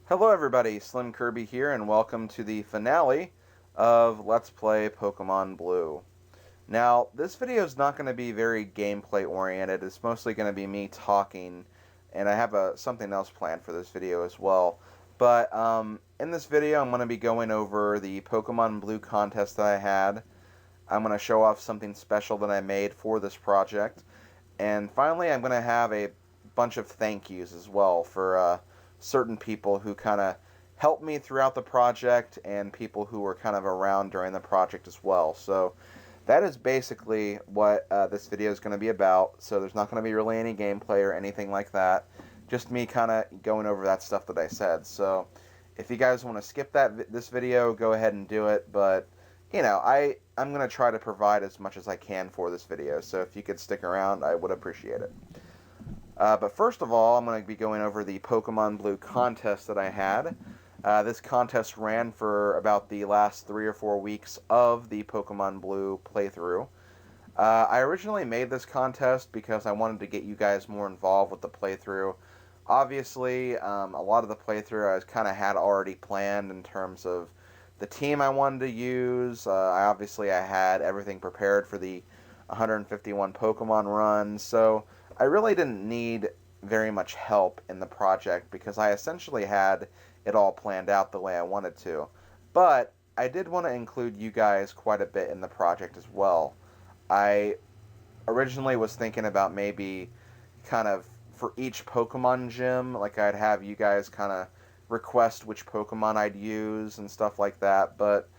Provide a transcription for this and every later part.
Hello everybody, SlimKirby here, and welcome to the finale of Let's Play Pokemon Blue. Now, this video is not going to be very gameplay oriented, it's mostly going to be me talking, and I have something else planned for this video as well. But in this video I'm going to be going over the Pokemon Blue contest that I had. I'm going to show off something special that I made for this project, and finally I'm going to have a bunch of thank yous as well for certain people who kind of helped me throughout the project and people who were kind of around during the project as well. So that is basically what this video is going to be about. So there's not going to be really any gameplay or anything like that. Just me kind of going over that stuff that I said. So if you guys want to skip this video, go ahead and do it. But, you know, I'm going to try to provide as much as I can for this video. So if you could stick around, I would appreciate it. But first of all, I'm going to be going over the Pokemon Blue contest that I had. This contest ran for about the last 3 or 4 weeks of the Pokemon Blue playthrough. I originally made this contest because I wanted to get you guys more involved with the playthrough. Obviously, a lot of the playthrough I kind of had already planned in terms of the team I wanted to use. I had everything prepared for the 151 Pokemon run, so I really didn't need very much help in the project because I essentially had it all planned out the way I wanted to. But I did want to include you guys quite a bit in the project as well. I originally was thinking about maybe kind of for each Pokemon gym, like I'd have you guys kind of request which Pokemon I'd use and stuff like that, but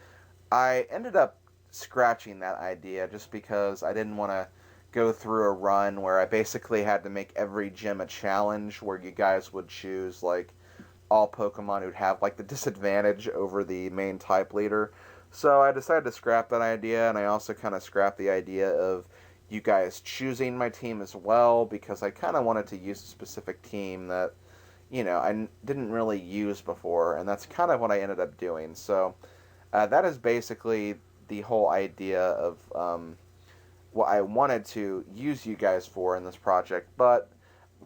I ended up scratching that idea just because I didn't want to go through a run where I basically had to make every gym a challenge where you guys would choose like all Pokemon who'd have like the disadvantage over the main type leader. So I decided to scrap that idea, and I also kind of scrapped the idea of you guys choosing my team as well because I kind of wanted to use a specific team that, you know, I didn't really use before, and that's kind of what I ended up doing. So that is basically the whole idea of what I wanted to use you guys for in this project, but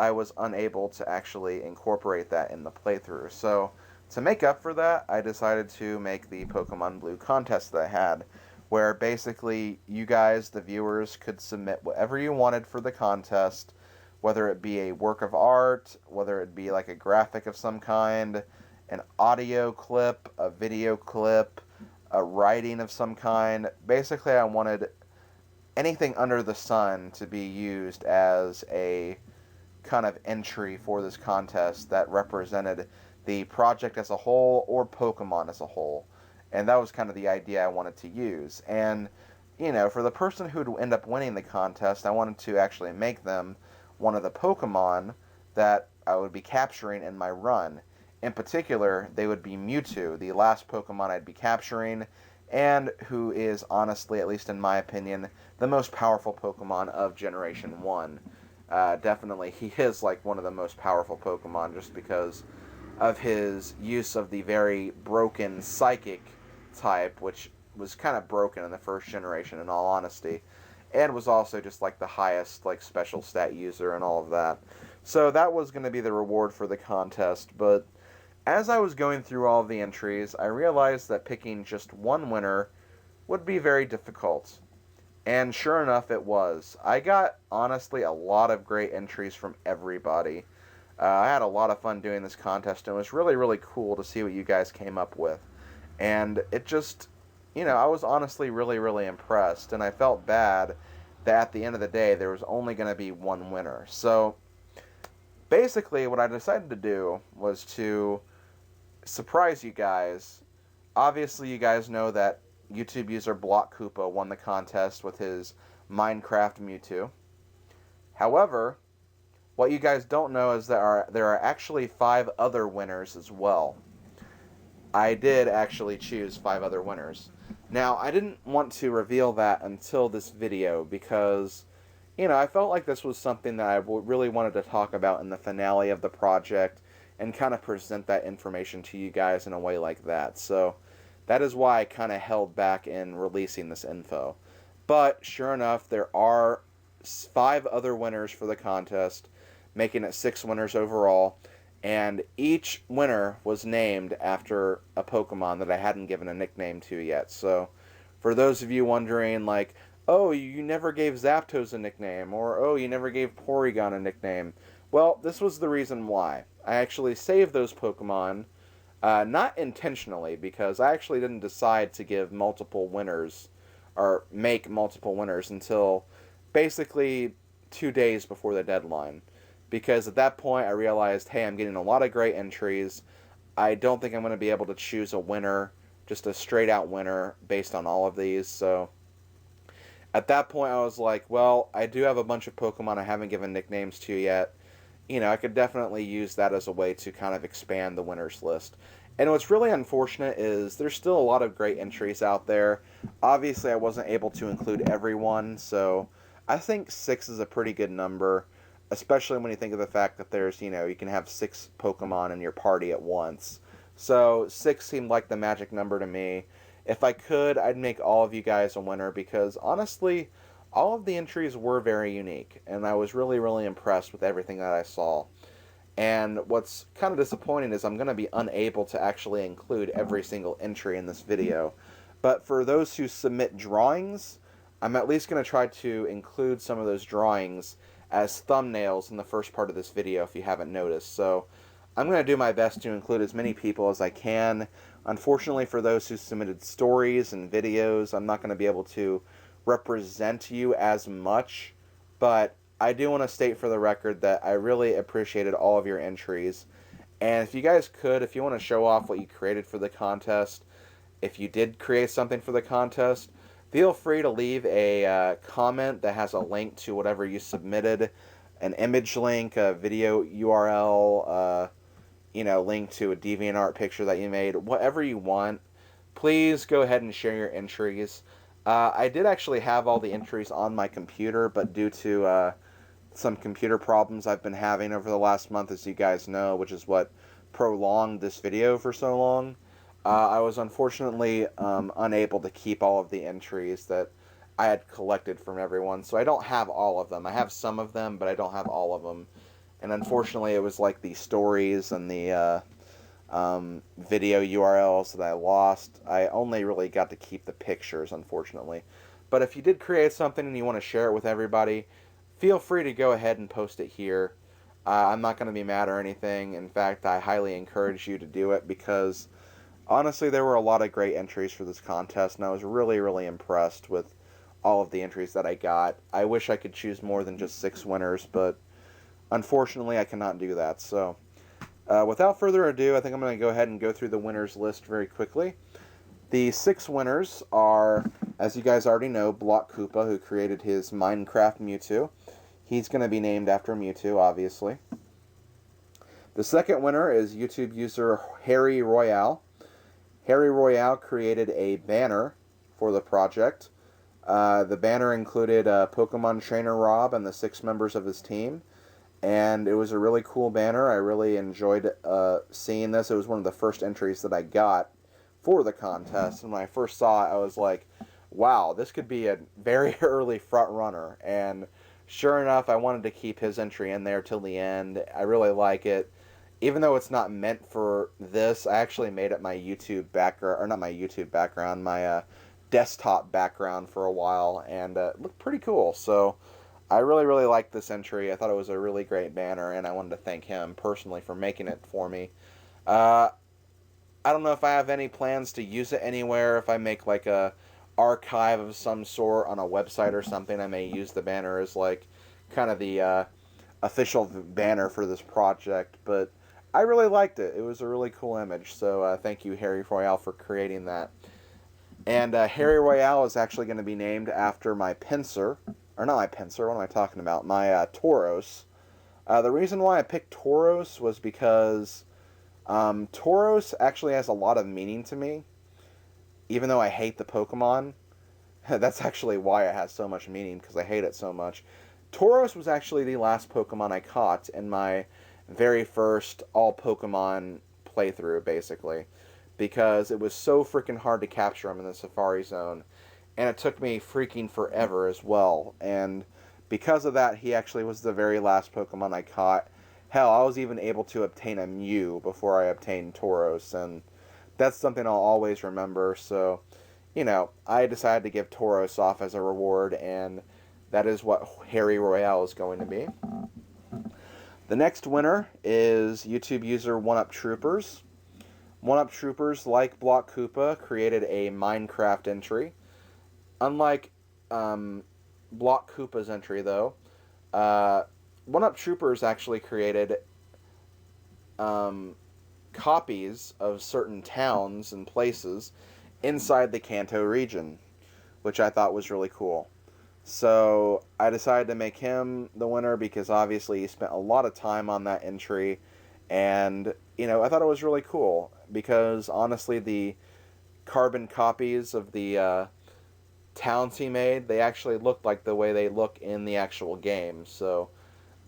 I was unable to actually incorporate that in the playthrough. So to make up for that, I decided to make the Pokemon Blue contest that I had, where basically you guys, the viewers, could submit whatever you wanted for the contest, whether it be a work of art, whether it be like a graphic of some kind, an audio clip, a video clip, a writing of some kind. Basically, I wanted anything under the sun to be used as a kind of entry for this contest that represented the project as a whole or Pokemon as a whole. And that was kind of the idea I wanted to use. And, you know, for the person who would end up winning the contest, I wanted to actually make them one of the Pokemon that I would be capturing in my run. In particular, they would be Mewtwo, the last Pokemon I'd be capturing, and who is, honestly, at least in my opinion, the most powerful Pokemon of Generation 1. Definitely, he is like one of the most powerful Pokemon just because of his use of the very broken Psychic type, which was kind of broken in the first generation, in all honesty, and was also just like the highest like special stat user and all of that. So that was going to be the reward for the contest, but as I was going through all of the entries, I realized that picking just one winner would be very difficult. And sure enough, it was. I got, honestly, a lot of great entries from everybody. I had a lot of fun doing this contest, and it was really, really cool to see what you guys came up with. And it just, you know, I was honestly really, really impressed, and I felt bad that at the end of the day, there was only going to be one winner. So, basically, what I decided to do was to surprise you guys. Obviously, you guys know that YouTube user Block Koopa won the contest with his Minecraft Mewtwo. However, what you guys don't know is that there are actually 5 other winners as well. I did actually choose 5 other winners. Now, I didn't want to reveal that until this video because, you know, I felt like this was something that I really wanted to talk about in the finale of the project and kind of present that information to you guys in a way like that. So that is why I kind of held back in releasing this info. But sure enough, there are 5 other winners for the contest, making it 6 winners overall. And each winner was named after a Pokemon that I hadn't given a nickname to yet. So, for those of you wondering, like, oh, you never gave Zapdos a nickname, or oh, you never gave Porygon a nickname. Well, this was the reason why. I actually saved those Pokemon, not intentionally, because I actually didn't decide to give multiple winners, or make multiple winners, until basically 2 days before the deadline. Because at that point I realized, hey, I'm getting a lot of great entries. I don't think I'm going to be able to choose a winner, just a straight out winner, based on all of these. So at that point I was like, well, I do have a bunch of Pokemon I haven't given nicknames to yet. You know, I could definitely use that as a way to kind of expand the winners list. And what's really unfortunate is there's still a lot of great entries out there. Obviously, I wasn't able to include everyone, so I think 6 is a pretty good number, especially when you think of the fact that there's, you know, you can have 6 Pokemon in your party at once. So 6 seemed like the magic number to me. If I could, I'd make all of you guys a winner, because honestly, all of the entries were very unique, and I was really, really impressed with everything that I saw. And what's kind of disappointing is I'm going to be unable to actually include every single entry in this video. But for those who submit drawings, I'm at least going to try to include some of those drawings as thumbnails in the first part of this video if you haven't noticed. So I'm going to do my best to include as many people as I can. Unfortunately, for those who submitted stories and videos, I'm not going to be able to represent you as much, but I do want to state for the record that I really appreciated all of your entries. And if you guys could, if you want to show off what you created for the contest, if you did create something for the contest, feel free to leave a comment that has a link to whatever you submitted, an image link, a video URL, you know, link to a DeviantArt picture that you made, whatever you want. Please go ahead and share your entries. I did actually have all the entries on my computer, but due to some computer problems I've been having over the last month, as you guys know, which is what prolonged this video for so long, I was unfortunately unable to keep all of the entries that I had collected from everyone, so I don't have all of them. I have some of them, but I don't have all of them. And unfortunately, it was like the stories and the video URLs that I lost. I only really got to keep the pictures, unfortunately. But if you did create something and you want to share it with everybody, feel free to go ahead and post it here. I'm not going to be mad or anything. In fact, I highly encourage you to do it, because honestly, there were a lot of great entries for this contest, and I was really, really impressed with all of the entries that I got. I wish I could choose more than just 6 winners, but unfortunately, I cannot do that. So, without further ado, I think I'm going to go ahead and go through the winners list very quickly. The 6 winners are, as you guys already know, Block Koopa, who created his Minecraft Mewtwo. He's going to be named after Mewtwo, obviously. The second winner is YouTube user Harry Royale. Harry Royale created a banner for the project. The banner included Pokemon Trainer Rob and the 6 members of his team. And it was a really cool banner. I really enjoyed seeing this. It was one of the first entries that I got for the contest. And when I first saw it, I was like, wow, this could be a very early front runner. And sure enough, I wanted to keep his entry in there till the end. I really like it. Even though it's not meant for this, I actually made it my YouTube background, or not my YouTube background, my desktop background for a while. And it looked pretty cool. So I really, really liked this entry. I thought it was a really great banner, and I wanted to thank him personally for making it for me. I don't know if I have any plans to use it anywhere. If I make like a archive of some sort on a website or something, I may use the banner as like kind of the official banner for this project. But I really liked it. It was a really cool image. So thank you, Harry Royale, for creating that. And Harry Royale is actually going to be named after my Pinsir. Or not my Pinsir, what am I talking about? My Tauros. The reason why I picked Tauros was because Tauros actually has a lot of meaning to me. Even though I hate the Pokemon, that's actually why it has so much meaning, because I hate it so much. Tauros was actually the last Pokemon I caught in my very first all-Pokemon playthrough, basically. Because it was so freaking hard to capture him in the Safari Zone. And it took me freaking forever as well. And because of that, he actually was the very last Pokemon I caught. Hell, I was even able to obtain a Mew before I obtained Tauros, and that's something I'll always remember. So, you know, I decided to give Tauros off as a reward, and that is what Harry Royale is going to be. The next winner is YouTube user 1UpTroopers. 1UpTroopers, like Block Koopa, created a Minecraft entry. Unlike Block Koopa's entry, though, 1UpTroopers actually created copies of certain towns and places inside the Kanto region, which I thought was really cool. So I decided to make him the winner because obviously he spent a lot of time on that entry, and, you know, I thought it was really cool because honestly the carbon copies of the towns he made, they actually looked like the way they look in the actual game, so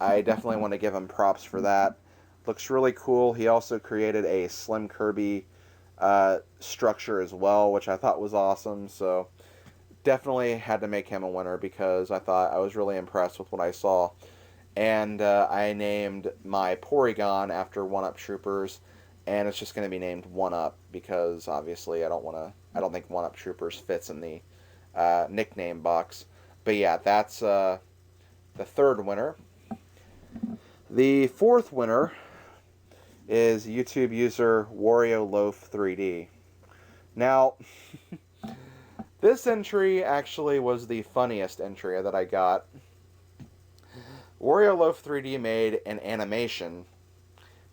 I definitely want to give him props for that. Looks really cool. He also created a SlimKirby structure as well, which I thought was awesome, so definitely had to make him a winner because I thought I was really impressed with what I saw. And I named my Porygon after 1UpTroopers, and it's just going to be named 1Up because obviously I don't think 1UpTroopers fits in the nickname box. But yeah, that's the third winner. The fourth winner is YouTube user WarioLoaf3D. Now, this entry actually was the funniest entry that I got. WarioLoaf3D made an animation,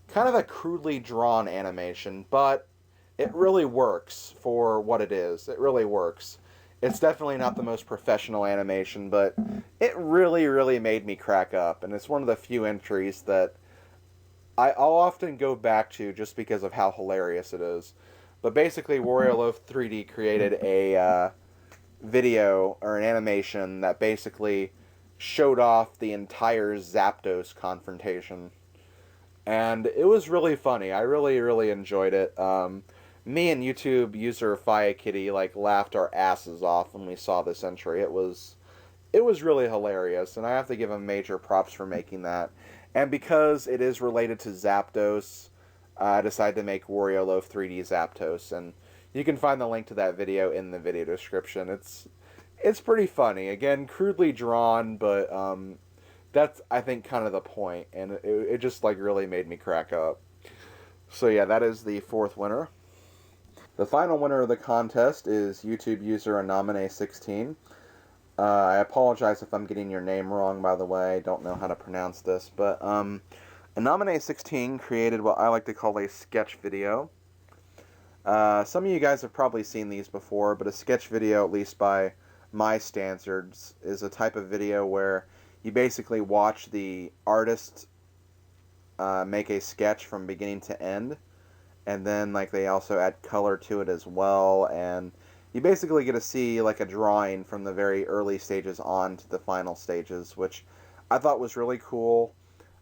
kind of a crudely drawn animation, but it really works for what it is. It really works. It's definitely not the most professional animation, but it really, really made me crack up, and it's one of the few entries that I'll often go back to just because of how hilarious it is. But basically, WarioLoaf3D created a video, or an animation, that basically showed off the entire Zapdos confrontation. And it was really funny. I really, really enjoyed it. Me and YouTube user FireKitty laughed our asses off when we saw this entry. It was really hilarious, and I have to give him major props for making that. And because it is related to Zapdos, I decided to make WarioLoaf3D Zapdos, and you can find the link to that video in the video description. It's pretty funny. Again, crudely drawn, but that's, I think, kind of the point, and it just really made me crack up. So yeah, that is the fourth winner. The final winner of the contest is YouTube user Anomine16. I apologize if I'm getting your name wrong, by the way. I don't know how to pronounce this. But Anomine16 created what I like to call a sketch video. Some of you guys have probably seen these before, but a sketch video, at least by my standards, is a type of video where you basically watch the artist make a sketch from beginning to end. And then they also add color to it as well, and you basically get to see a drawing from the very early stages on to the final stages, which I thought was really cool.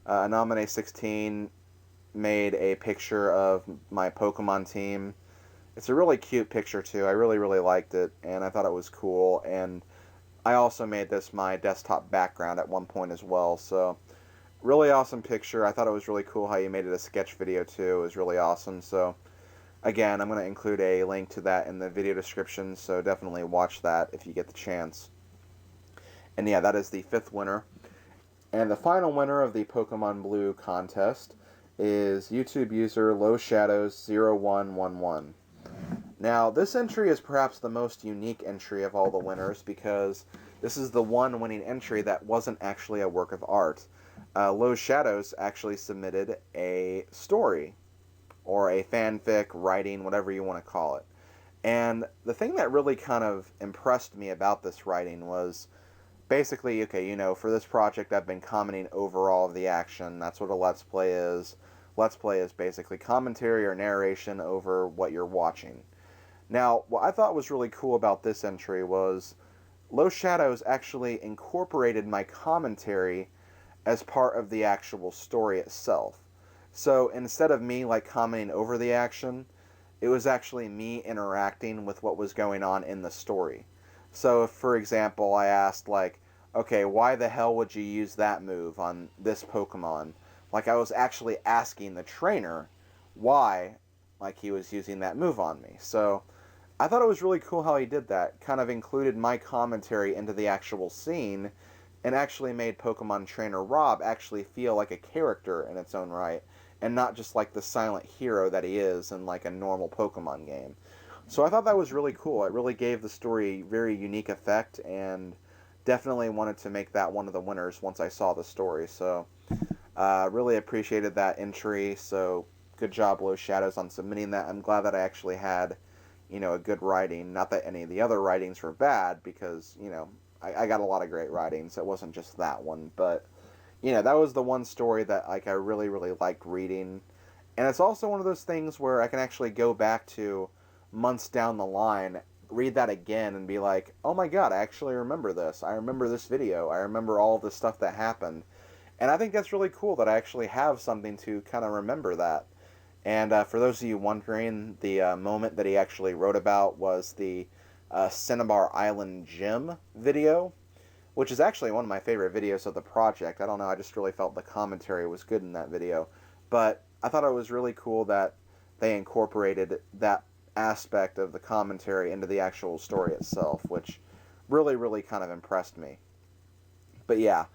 Anomine16 made a picture of my Pokemon team. It's a really cute picture too. I really, really liked it, and I thought it was cool. And I also made this my desktop background at one point as well, so really awesome picture. I thought it was really cool how you made it a sketch video too. It was really awesome. So again, I'm going to include a link to that in the video description, so definitely watch that if you get the chance. And yeah, that is the fifth winner. And the final winner of the Pokemon Blue contest is YouTube user LowShadows0111. Now, this entry is perhaps the most unique entry of all the winners because this is the one winning entry that wasn't actually a work of art. Low Shadows actually submitted a story, or a fanfic, writing, whatever you want to call it. And the thing that really kind of impressed me about this writing was basically, okay, for this project I've been commenting over all of the action. That's what a Let's Play is. Let's Play is basically commentary or narration over what you're watching. Now, what I thought was really cool about this entry was Low Shadows actually incorporated my commentary as part of the actual story itself. So instead of me commenting over the action, it was actually me interacting with what was going on in the story. So if, for example, I asked okay, why the hell would you use that move on this Pokemon? like I was actually asking the trainer why, like, he was using that move on me. So I thought it was really cool how he did that. Kind of included my commentary into the actual scene and actually made Pokemon Trainer Rob actually feel like a character in its own right and not just like the silent hero that he is in like a normal Pokemon game. So I thought that was really cool. It really gave the story a very unique effect, and definitely wanted to make that one of the winners once I saw the story. So really appreciated that entry. So good job, Low Shadows, on submitting that. I'm glad that I actually had, you know, a good writing. Not that any of the other writings were bad, because, you know, I got a lot of great writings. It wasn't just that one, but, you know, that was the one story that, like, I really, really liked reading. And it's also one of those things where I can actually go back to months down the line, read that again, and be like, oh my god, I actually remember this. I remember this video. I remember all the stuff that happened. And I think that's really cool that I actually have something to kind of remember that. And for those of you wondering, the moment that he actually wrote about was the Cinnabar Island Gym video, which is actually one of my favorite videos of the project. I don't know, I just really felt the commentary was good in that video. But I thought it was really cool that they incorporated that aspect of the commentary into the actual story itself, which really, really kind of impressed me. But yeah,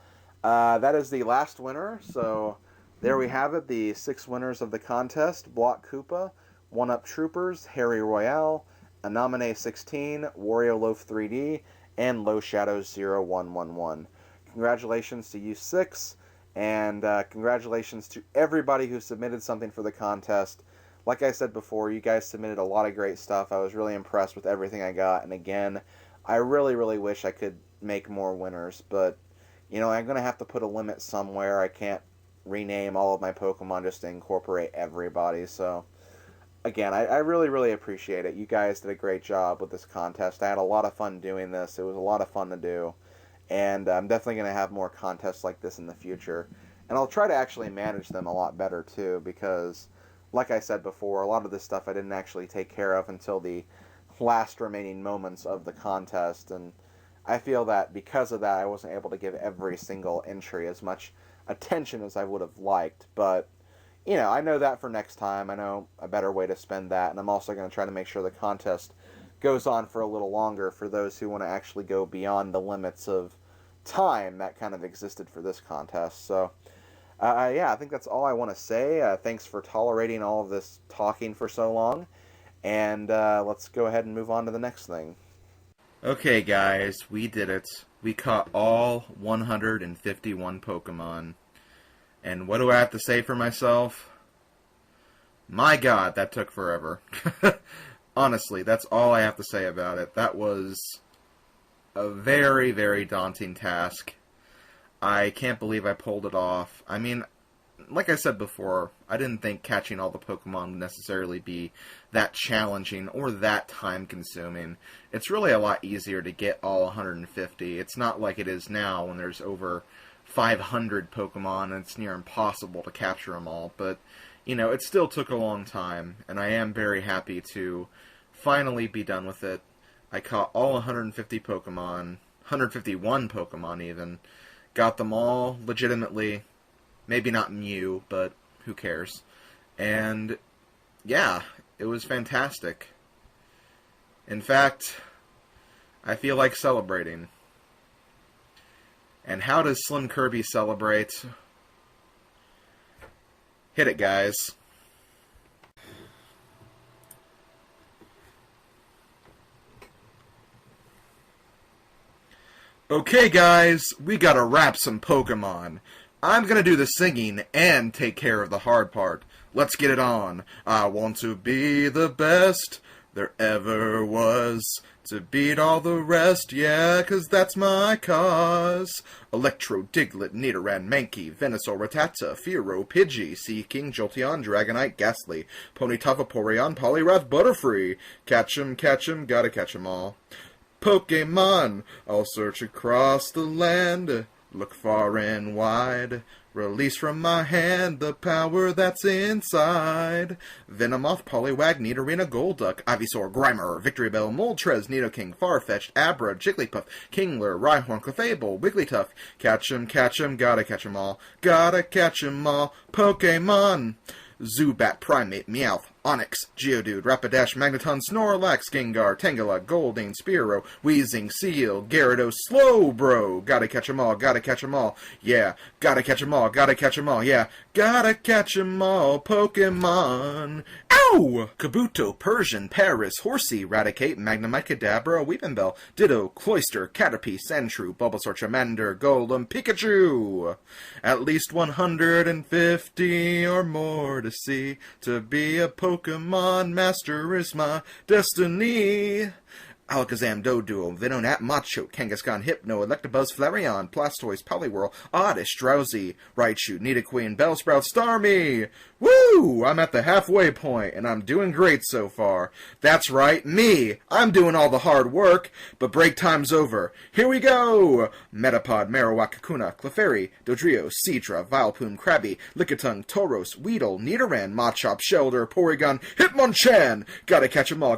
that is the last winner, so there we have it, the 6 winners of the contest: Block Koopa, 1-Up Troopers, Harry Royale, Anomine 16, Wario Loaf 3D, and Low Shadows 0111. Congratulations to you 6, and congratulations to everybody who submitted something for the contest. Like I said before, you guys submitted a lot of great stuff. I was really impressed with everything I got, and again, I really, really wish I could make more winners, but, you know, I'm going to have to put a limit somewhere. I can't rename all of my Pokemon just to incorporate everybody, so again, I really, really appreciate it. You guys did a great job with this contest. I had a lot of fun doing this. It was a lot of fun to do, and I'm definitely going to have more contests like this in the future, and I'll try to actually manage them a lot better too, because like I said before, a lot of this stuff I didn't actually take care of until the last remaining moments of the contest, and I feel that because of that I wasn't able to give every single entry as much attention as I would have liked. But, you know, I know that for next time. I know a better way to spend that, and I'm also going to try to make sure the contest goes on for a little longer for those who want to actually go beyond the limits of time that kind of existed for this contest. So yeah, I think that's all I want to say. Thanks for tolerating all of this talking for so long. And let's go ahead and move on to the next thing. Okay, guys, we did it. We caught all 151 Pokemon. And what do I have to say for myself? My god, that took forever. Honestly, that's all I have to say about it. That was a very, very daunting task. I can't believe I pulled it off. I mean, like I said before, I didn't think catching all the Pokemon would necessarily be that challenging or that time-consuming. It's really a lot easier to get all 150. It's not like it is now when there's over 500 Pokemon and it's near impossible to capture them all. But, you know, it still took a long time, and I am very happy to finally be done with it. I caught all 150 Pokemon, 151 Pokemon even. Got them all legitimately. Maybe not Mew, but who cares? And yeah, it was fantastic. In fact, I feel like celebrating. And how does SlimKirby celebrate? Hit it, guys. Okay, guys, we gotta wrap some Pokemon. I'm gonna do the singing and take care of the hard part. Let's get it on. I want to be the best there ever was, to beat all the rest, yeah, 'cause that's my cause. Electro, Diglett, Nidoran, Mankey, Venusaur, Rattata, Fearow, Pidgey, Seaking, Jolteon, Dragonite, Ghastly, Ponyta, Vaporeon, Poliwrath, Butterfree. Catch 'em, gotta catch 'em all. Pokemon, I'll search across the land. Look far and wide. Release from my hand the power that's inside. Venomoth, Poliwag, Nidorina, Golduck, Ivysaur, Grimer, Victreebel, Moltres, Nidoking, Farfetch'd, Abra, Jigglypuff, Kingler, Rhyhorn, Clefable, Wigglytuff. Catch 'em, gotta catch 'em all. Gotta catch 'em all. Pokemon! Zubat, Primeape, Meowth, Onix, Geodude, Rapidash, Magneton, Snorlax, Gengar, Tangela, Goldane, Spearow, Weezing, Seal, Gyarados, Slowbro. Gotta catch 'em all, gotta catch 'em all. Yeah, gotta catch 'em all, gotta catch 'em all. Yeah, gotta catch 'em all. Pokemon. Ow! Kabuto, Persian, Paris, Horsey, Raticate, Magnemite, Kadabra, Weepinbell, Ditto, Cloyster, Caterpie, Sandshrew, Bulbasaur, Charmander, Golem, Pikachu. At least 150 or more to see. To be a Pokemon master is my destiny. Alakazam, Doduo, Venonat, Machoke, Kangaskhan, Hypno, Electabuzz, Flareon, Blastoise, Poliwhirl, Oddish, Drowsy, Raichu, Nidoqueen, Bellsprout, Starmie! Woo! I'm at the halfway point, and I'm doing great so far. That's right, me! I'm doing all the hard work, but break time's over. Here we go! Metapod, Marowak, Kakuna, Clefairy, Dodrio, Seadra, Vileplume, Krabby, Lickitung, Tauros, Weedle, Nidoran, Machop, Shelter, Porygon, Hitmonchan! Gotta catch 'em all,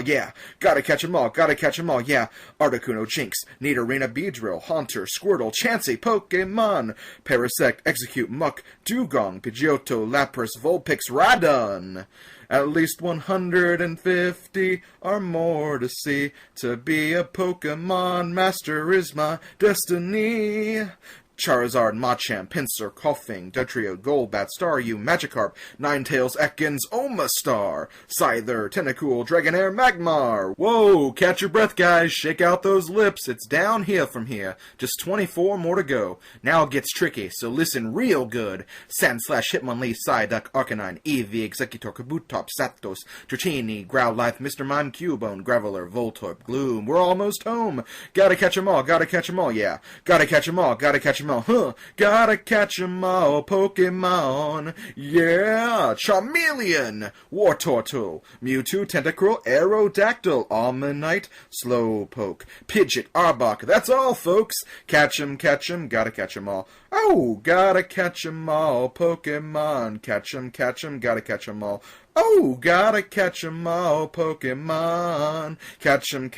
yeah! Gotta catch 'em all, yeah! Articuno, Jinx, Nidorina, Beedrill, Haunter, Squirtle, Chansey, Pokemon! Parasect, Execute, Muck, Dugong, Pidgeotto, Lapras, Vulpix, Radon! At least 150 or more to see. To be a Pokemon master is my destiny. Charizard, Machamp, Pinsir, Koffing, Dugtrio, Golbat, Staryu, Magikarp, Ninetales, Ekans, Omastar, Scyther, Tentacool, Dragonair, Magmar. Whoa, catch your breath, guys. Shake out those lips. It's down here from here. Just 24 more to go. Now it gets tricky, so listen real good. Sandslash, Hitmonlee, Psyduck, Arcanine, Eevee, Executor, Kabutops, Zapdos, Dratini, Growlithe, Mr. Mime, Cubone, Graveler, Voltorb, Gloom. We're almost home. Gotta catch 'em all, yeah. Gotta catch 'em all, huh? Gotta catch 'em all, Pokemon. Yeah! Charmeleon, Wartortle, Mewtwo, Tentacruel, Aerodactyl, Almanite, Slowpoke, Pidgeot, Arbok. That's all, folks. Catch 'em, gotta catch 'em all. Oh, gotta catch 'em all, Pokemon. Catch 'em, gotta catch 'em all. Oh, gotta catch 'em all, Pokemon. Catch 'em,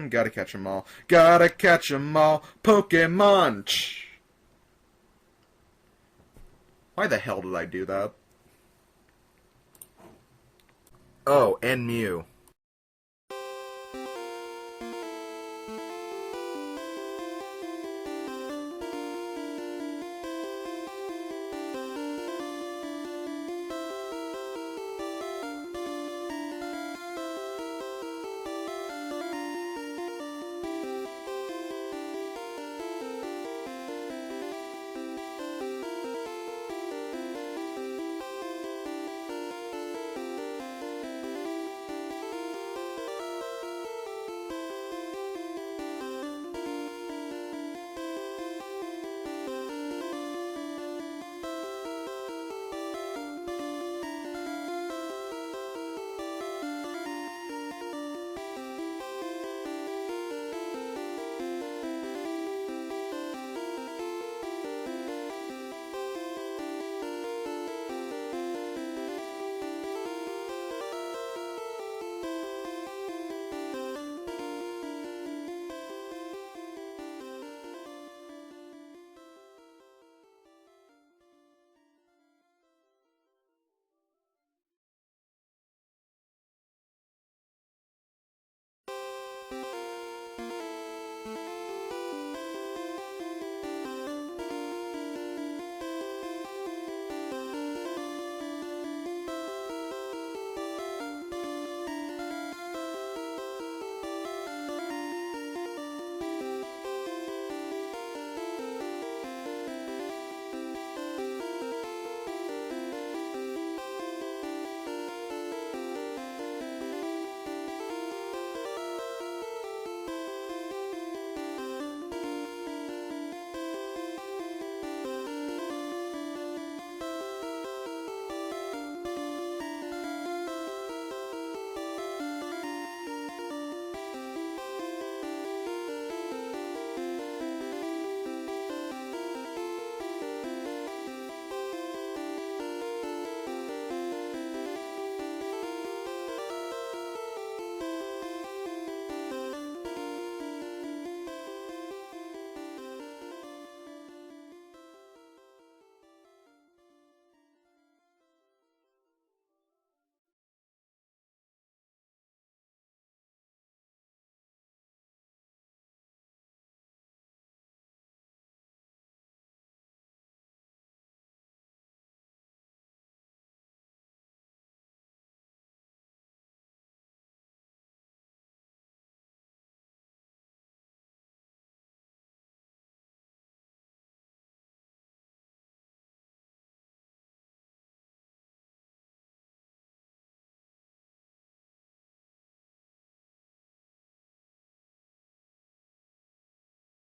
gotta catch 'em all. Gotta catch 'em all, Pokemon. Why the hell did I do that? Oh, and Mew.